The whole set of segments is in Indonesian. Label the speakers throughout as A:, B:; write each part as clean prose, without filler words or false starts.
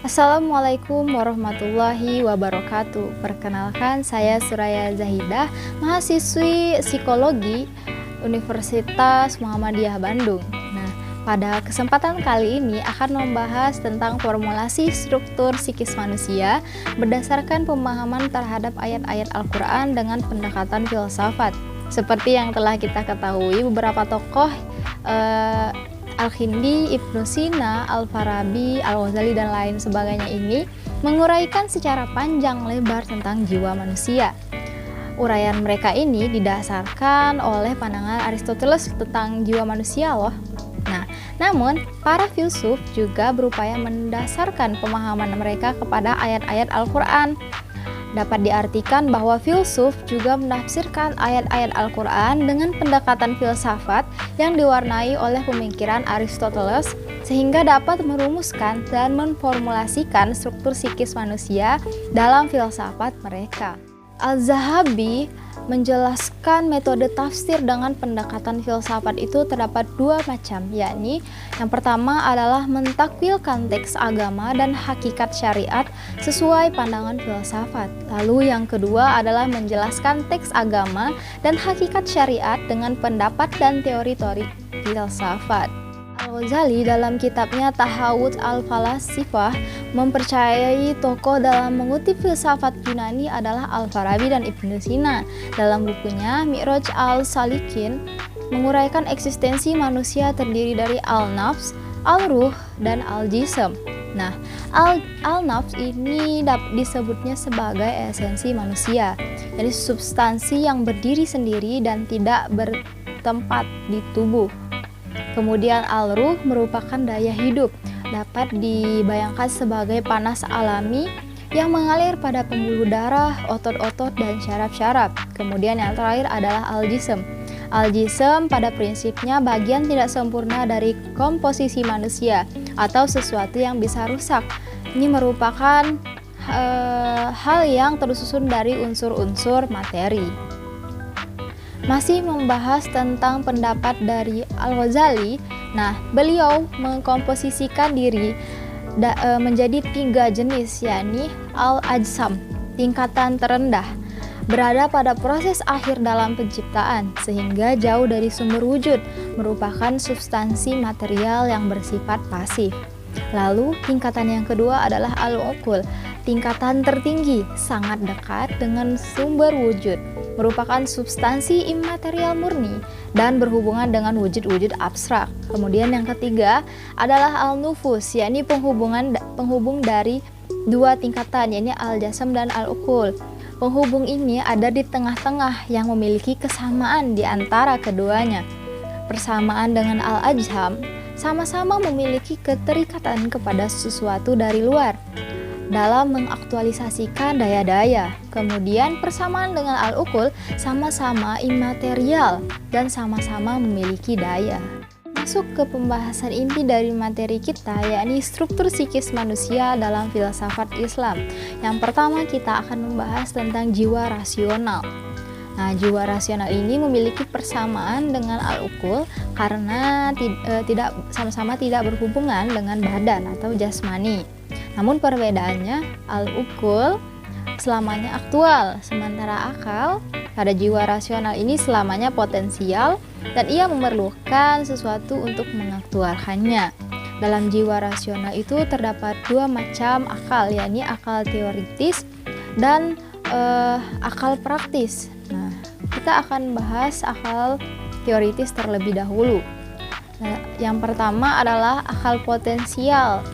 A: Assalamualaikum warahmatullahi wabarakatuh. Perkenalkan, saya Suraya Zahidah, mahasiswi psikologi Universitas Muhammadiyah Bandung. Nah, pada kesempatan kali ini akan membahas tentang formulasi struktur psikis manusia berdasarkan pemahaman terhadap ayat-ayat Al-Quran dengan pendekatan filsafat. Seperti yang telah kita ketahui, beberapa tokoh Al-Kindi, Ibnu Sina, Al-Farabi, Al-Ghazali, dan lain sebagainya ini menguraikan secara panjang lebar tentang jiwa manusia. Uraian mereka ini didasarkan oleh pandangan Aristoteles tentang jiwa manusia loh. Nah, namun para filsuf juga berupaya mendasarkan pemahaman mereka kepada ayat-ayat Al-Quran. Dapat diartikan bahwa filsuf juga menafsirkan ayat-ayat Al-Quran dengan pendekatan filsafat yang diwarnai oleh pemikiran Aristoteles sehingga dapat merumuskan dan memformulasikan struktur psikis manusia dalam filsafat mereka. Al-Zahabi menjelaskan metode tafsir dengan pendekatan filsafat itu terdapat dua macam, yakni yang pertama adalah mentakwilkan teks agama dan hakikat syariat sesuai pandangan filsafat. Lalu yang kedua adalah menjelaskan teks agama dan hakikat syariat dengan pendapat dan teori-teori filsafat. Al-Ghazali dalam kitabnya Tahawut al-Falasifah mempercayai tokoh dalam mengutip filsafat Yunani adalah Al-Farabi dan Ibnu Sina. Dalam bukunya Mi'raj al-Salikin menguraikan eksistensi manusia terdiri dari al-nafs, al-ruh, dan al-jism. Nah, al-nafs ini disebutnya sebagai esensi manusia, jadi substansi yang berdiri sendiri dan tidak bertempat di tubuh. Kemudian al-ruh merupakan daya hidup, dapat dibayangkan sebagai panas alami yang mengalir pada pembuluh darah, otot-otot, dan syaraf-syaraf. Kemudian yang terakhir adalah al-jism. Al-jism pada prinsipnya bagian tidak sempurna dari komposisi manusia atau sesuatu yang bisa rusak. Ini merupakan hal yang tersusun dari unsur-unsur materi. Masih membahas tentang pendapat dari Al-Ghazali, nah beliau mengkomposisikan diri menjadi tiga jenis, yakni Al-Ajsam, tingkatan terendah, berada pada proses akhir dalam penciptaan, sehingga jauh dari sumber wujud, merupakan substansi material yang bersifat pasif. Lalu tingkatan yang kedua adalah Al-Uqul, tingkatan tertinggi, sangat dekat dengan sumber wujud, merupakan substansi imaterial murni dan berhubungan dengan wujud-wujud abstrak. Kemudian yang ketiga adalah al-nufus, yakni penghubung dari dua tingkatan, yakni al-jasam dan al-uqul. Penghubung ini ada di tengah-tengah yang memiliki kesamaan di antara keduanya. Persamaan dengan al-ajham, sama-sama memiliki keterikatan kepada sesuatu dari luar dalam mengaktualisasikan daya-daya. Kemudian persamaan dengan al-uqul sama-sama imaterial dan sama-sama memiliki daya. Masuk ke pembahasan inti dari materi kita, yakni struktur psikis manusia dalam filsafat Islam. Yang pertama kita akan membahas tentang jiwa rasional. Nah, jiwa rasional ini memiliki persamaan dengan al-uqul karena tidak sama-sama tidak berhubungan dengan badan atau jasmani. Namun perbedaannya, al-uqul selamanya aktual, sementara akal pada jiwa rasional ini selamanya potensial dan ia memerlukan sesuatu untuk mengaktualkannya. Dalam jiwa rasional itu terdapat dua macam akal, yakni akal teoritis dan akal praktis. Nah, kita akan bahas akal teoritis terlebih dahulu. Nah, yang pertama adalah akal potensial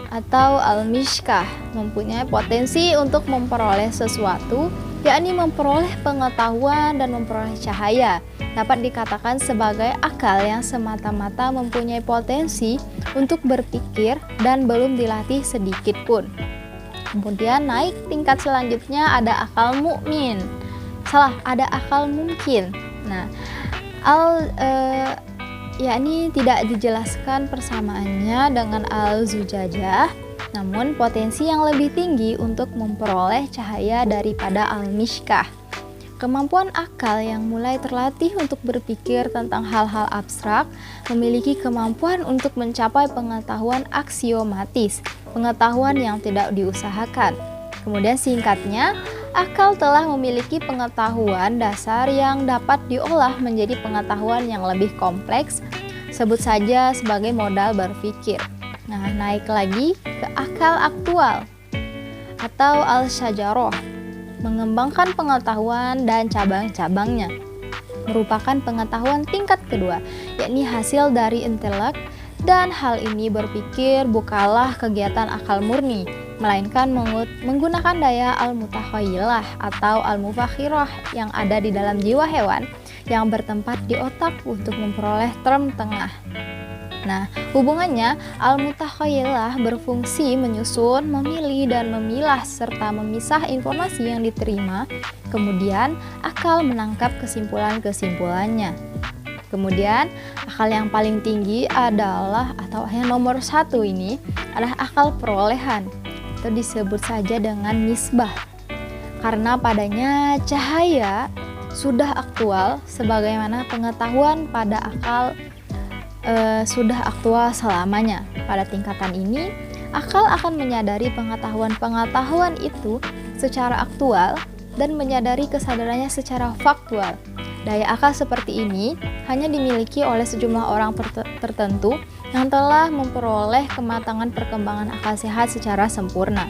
A: atau al-mishkah, mempunyai potensi untuk memperoleh sesuatu, yakni memperoleh pengetahuan dan memperoleh cahaya. Dapat dikatakan sebagai akal yang semata-mata mempunyai potensi untuk berpikir dan belum dilatih sedikit pun. Kemudian naik tingkat selanjutnya ada akal mukmin. Ada akal mungkin. Nah, yakni tidak dijelaskan persamaannya dengan al-zujajah, namun potensi yang lebih tinggi untuk memperoleh cahaya daripada al-mishkah. kemampuan akal yang mulai terlatih untuk berpikir tentang hal-hal abstrak memiliki kemampuan untuk mencapai pengetahuan aksiomatis, pengetahuan yang tidak diusahakan. Kemudian singkatnya, akal telah memiliki pengetahuan dasar yang dapat diolah menjadi pengetahuan yang lebih kompleks, sebut saja sebagai modal berpikir. Nah, naik lagi ke akal aktual atau al-syajarah. Mengembangkan pengetahuan dan cabang-cabangnya merupakan pengetahuan tingkat kedua, yakni hasil dari intelek, dan hal ini berpikir bukanlah kegiatan akal murni, melainkan menggunakan daya al-mutakhayilah atau al-mufakhirah yang ada di dalam jiwa hewan yang bertempat di otak untuk memperoleh term tengah. Nah, hubungannya al-mutakhayilah berfungsi menyusun, memilih, dan memilah serta memisah informasi yang diterima. Kemudian, akal menangkap kesimpulan-kesimpulannya. Kemudian, akal yang paling tinggi adalah, atau yang nomor 1 ini adalah akal perolehan, atau disebut saja dengan nisbah. Karena padanya cahaya sudah aktual sebagaimana pengetahuan pada akal sudah aktual selamanya. Pada tingkatan ini, akal akan menyadari pengetahuan-pengetahuan itu secara aktual dan menyadari kesadarannya secara faktual. Daya akal seperti ini hanya dimiliki oleh sejumlah orang tertentu yang telah memperoleh kematangan perkembangan akal sehat secara sempurna.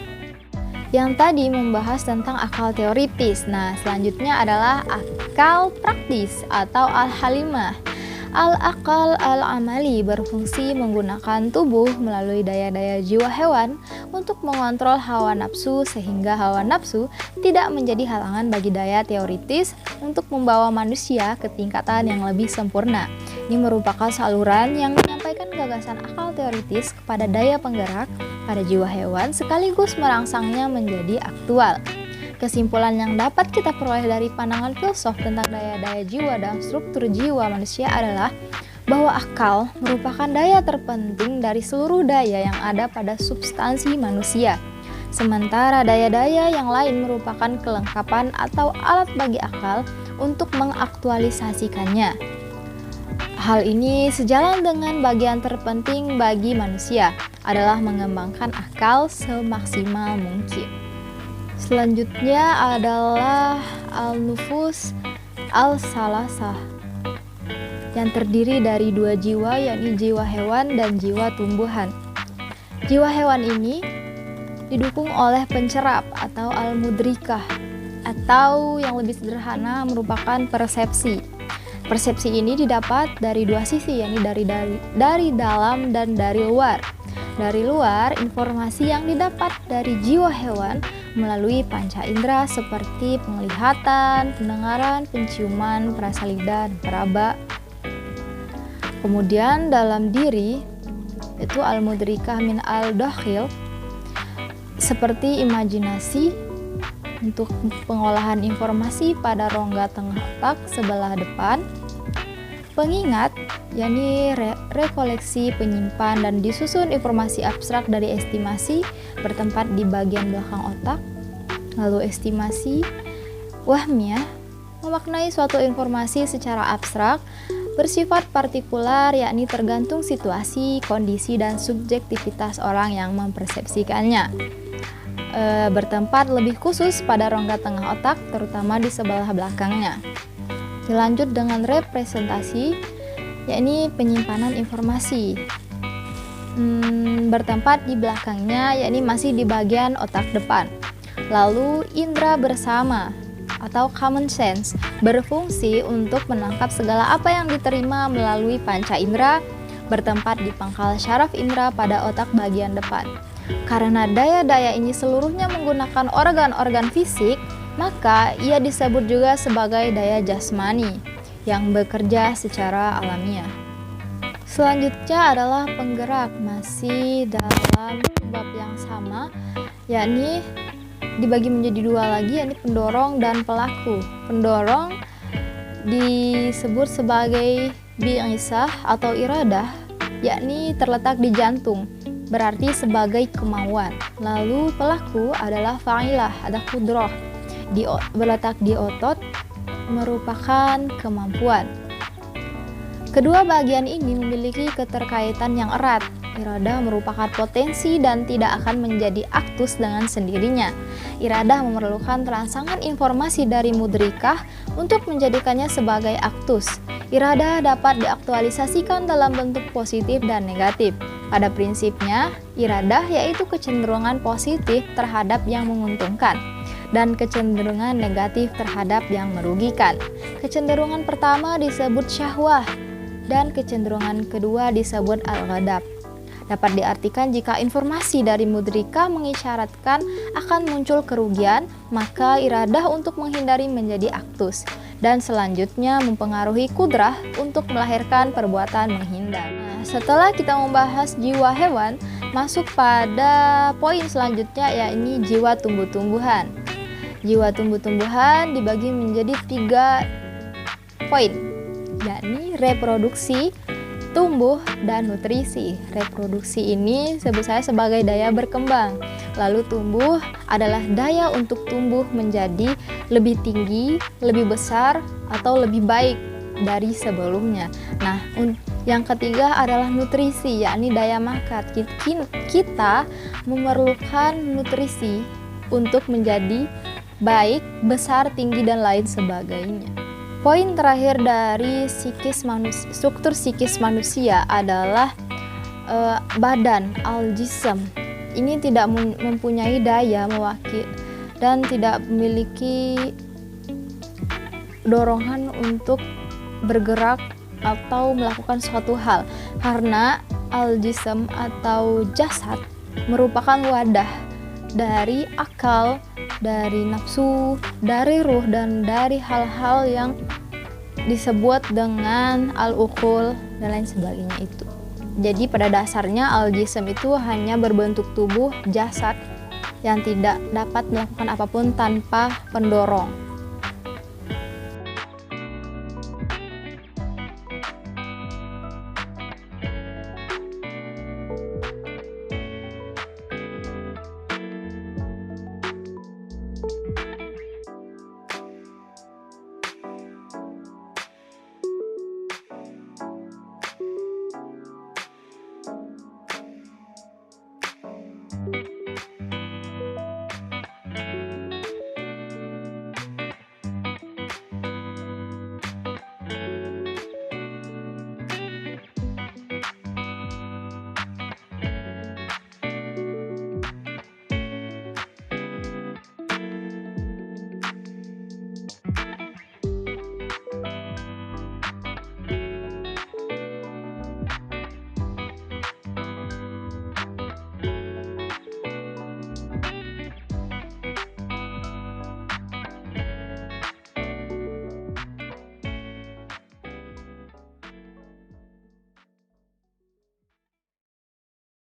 A: Yang tadi membahas tentang akal teoritis. Nah, selanjutnya adalah akal praktis atau al-halimah. Al-akal al-amali berfungsi menggunakan tubuh melalui daya-daya jiwa hewan untuk mengontrol hawa nafsu sehingga hawa nafsu tidak menjadi halangan bagi daya teoritis untuk membawa manusia ke tingkatan yang lebih sempurna. Ini merupakan saluran yang menyampaikan gagasan akal teoritis kepada daya penggerak pada jiwa hewan sekaligus merangsangnya menjadi aktual. Kesimpulan yang dapat kita peroleh dari pandangan filsuf tentang daya-daya jiwa dan struktur jiwa manusia adalah bahwa akal merupakan daya terpenting dari seluruh daya yang ada pada substansi manusia. Sementara daya-daya yang lain merupakan kelengkapan atau alat bagi akal untuk mengaktualisasikannya. Hal ini sejalan dengan bagian terpenting bagi manusia adalah mengembangkan akal semaksimal mungkin. Selanjutnya adalah al-nufus al-salasah yang terdiri dari 2 jiwa, yakni jiwa hewan dan jiwa tumbuhan. Jiwa hewan ini didukung oleh pencerap atau al-mudrikah, atau yang lebih sederhana merupakan persepsi. Persepsi ini didapat dari 2 sisi, yakni dari dalam dan dari luar. Dari luar, informasi yang didapat dari jiwa hewan melalui panca indera seperti penglihatan, pendengaran, penciuman, perasa lidah, dan peraba. Kemudian dalam diri itu al-mudrikah min al-dakhil seperti imajinasi untuk pengolahan informasi pada rongga tengah otak sebelah depan, pengingat yakni rekoleksi, penyimpan, dan disusun informasi abstrak dari estimasi bertempat di bagian belakang otak. Lalu estimasi wahmiyah memaknai suatu informasi secara abstrak bersifat partikular, yakni tergantung situasi, kondisi, dan subjektivitas orang yang mempersepsikannya. Bertempat lebih khusus pada rongga tengah otak, terutama di sebelah belakangnya. Dilanjut dengan representasi, yakni penyimpanan informasi. Bertempat di belakangnya, yakni masih di bagian otak depan. Lalu indera bersama atau common sense berfungsi untuk menangkap segala apa yang diterima melalui panca indera, bertempat di pangkal syaraf indera pada otak bagian depan. Karena daya-daya ini seluruhnya menggunakan organ-organ fisik, maka ia disebut juga sebagai daya jasmani yang bekerja secara alamiah. Selanjutnya adalah penggerak, masih dalam bab yang sama, yakni dibagi menjadi 2 lagi, yakni pendorong dan pelaku. Pendorong disebut sebagai bi'isah atau iradah, yakni terletak di jantung, berarti sebagai kemauan. Lalu pelaku adalah fa'ilah, ada kudroh, berletak di otot, merupakan kemampuan. Kedua bagian ini memiliki keterkaitan yang erat. Iradah merupakan potensi dan tidak akan menjadi aktus dengan sendirinya. Iradah memerlukan rangsangan informasi dari mudrikah untuk menjadikannya sebagai aktus. Iradah dapat diaktualisasikan dalam bentuk positif dan negatif. Pada prinsipnya, iradah yaitu kecenderungan positif terhadap yang menguntungkan dan kecenderungan negatif terhadap yang merugikan. Kecenderungan pertama disebut syahwah dan kecenderungan kedua disebut al-ghadab. Dapat diartikan jika informasi dari mudrika mengisyaratkan akan muncul kerugian, maka iradah untuk menghindari menjadi aktus, dan selanjutnya mempengaruhi kudrah untuk melahirkan perbuatan menghindar. Nah, setelah kita membahas jiwa hewan, masuk pada poin selanjutnya, yakni jiwa tumbuh-tumbuhan. Jiwa tumbuh-tumbuhan dibagi menjadi 3 poin, yakni reproduksi, tumbuh, dan nutrisi. Reproduksi ini sebut saya sebagai daya berkembang. Lalu tumbuh adalah daya untuk tumbuh menjadi lebih tinggi, lebih besar, atau lebih baik dari sebelumnya. Nah, yang ketiga adalah nutrisi, yakni daya makan. Kita memerlukan nutrisi untuk menjadi baik, besar, tinggi, dan lain sebagainya. Poin terakhir dari struktur psikis manusia adalah badan al-jism. Ini tidak mempunyai daya mewakili dan tidak memiliki dorongan untuk bergerak atau melakukan suatu hal, karena al-jism atau jasad merupakan wadah dari akal, dari nafsu, dari ruh, dan dari hal-hal yang disebut dengan al-uqul dan lain sebagainya itu. Jadi pada dasarnya al-jism itu hanya berbentuk tubuh jasad yang tidak dapat melakukan apapun tanpa pendorong.